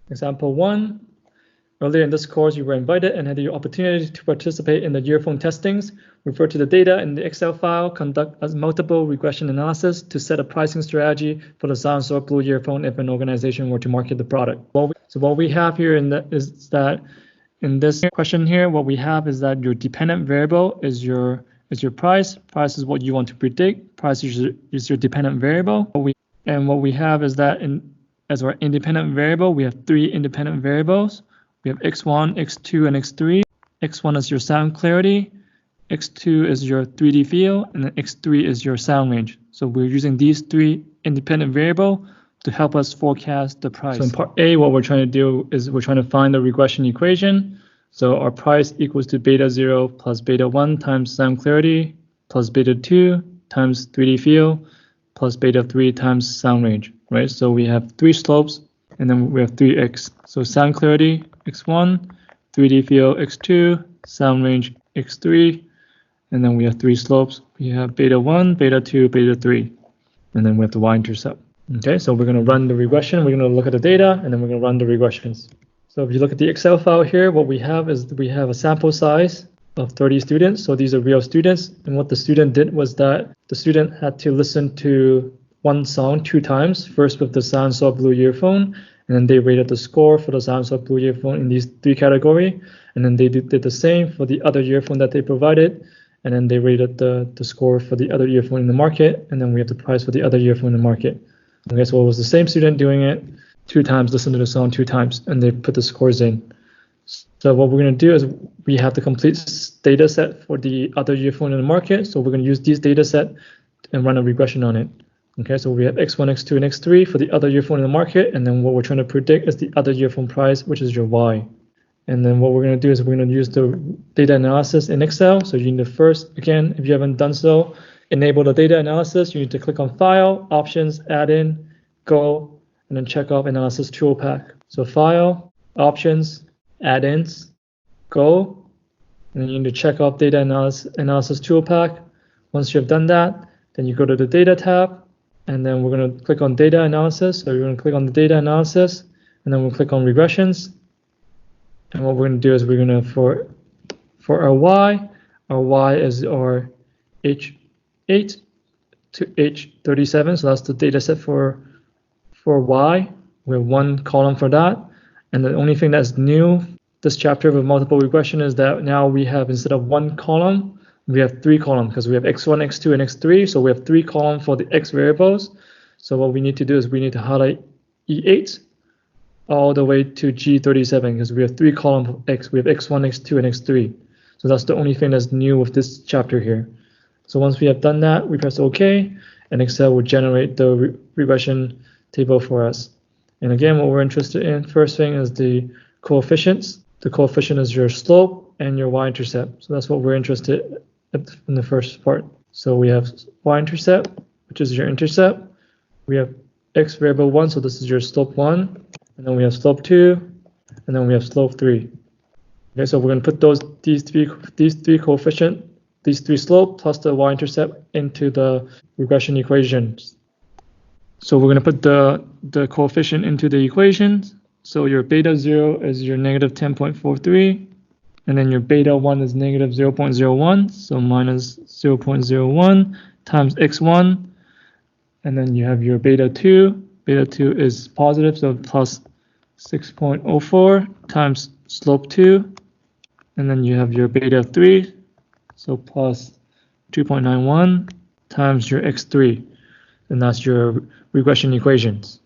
Example 1. Earlier in this course, you were invited and had the opportunity to participate in the earphone testings. Refer to the data in the Excel file, conduct a multiple regression analysis to set a pricing strategy for the Soundsort Blue earphone if an organization were to market the product. So what we have here is that in this question here, what we have is that your dependent variable is your price. Price is what you want to predict. Price is your dependent variable. What we have is that as our independent variable, we have 3 independent variables. We have x1, x2, and x3. x1 is your sound clarity, x2 is your 3D field, and then x3 is your sound range. So we're using these 3 independent variables to help us forecast the price. So in part A, what we're trying to do is we're trying to find the regression equation. So our price equals to beta 0 plus beta 1 times sound clarity plus beta 2 times 3D field plus beta 3 times sound range, right? So we have 3 slopes, and then we have 3x. So sound clarity, x1, 3D field, x2, sound range, x3, and then we have 3 slopes. We have beta 1, beta 2, beta 3, and then we have the y-intercept. Okay, so we're going to run the regression. We're going to look at the data, and then we're going to run the regressions. So if you look at the Excel file here, what we have is we have a sample size of 30 students. So these are real students. And what the student did was that the student had to listen to one song 2 times, first with the Soundsort Blue earphone, and then they rated the score for the Soundsort Blue earphone in these 3 categories. And then they did the same for the other earphone that they provided. And then they rated the score for the other earphone in the market. And then we have the price for the other earphone in the market. Okay, so it was the same student doing it 2 times, listen to the song 2 times, and they put the scores in. So what we're going to do is we have the complete data set for the other earphone in the market. So we're going to use these data set and run a regression on it. Okay, so we have x1, x2, and x3 for the other earphone in the market, and then what we're trying to predict is the other earphone price, which is your y. And then what we're going to do is we're going to use the data analysis in Excel. So you need to first, again, if you haven't done so, enable the data analysis. You need to click on File, Options, Add In, Go, and then check off Analysis Tool Pack. So File, Options, Add-ins, Go, and then you need to check off Data Analysis Tool Pack. Once you have done that, then you go to the Data tab, and then we're going to click on Data Analysis. So you're going to click on the Data Analysis, and then we'll click on Regressions. And what we're going to do is we're going to, for our y is our H8 to H37. So that's the data set for y. We have 1 column for that. And the only thing that's new this chapter with multiple regression is that now we have, instead of 1 column, we have 3 columns because we have x1, x2, and x3. So we have 3 columns for the x variables. So what we need to do is we need to highlight E8 all the way to G37 because we have 3 columns of x. We have x1, x2, and x3. So that's the only thing that's new with this chapter here. So once we have done that, we press OK, and Excel will generate the regression table for us. And again, what we're interested in, first thing is the coefficients. The coefficient is your slope and your y-intercept. So that's what we're interested in the first part. So we have y-intercept, which is your intercept. We have x variable 1, so this is your slope 1. And then we have slope 2, and then we have slope 3. Okay, so we're going to put these three coefficient, these 3 slope plus the y-intercept into the regression equations. So we're going to put the coefficient into the equations. So your beta 0 is your negative 10.43, and then your beta 1 is negative 0.01, so minus 0.01 times x1, and then you have your beta 2. Beta 2 is positive, so plus 6.04 times slope 2, and then you have your beta 3, so plus 2.91 times your x3, and that's your regression equations.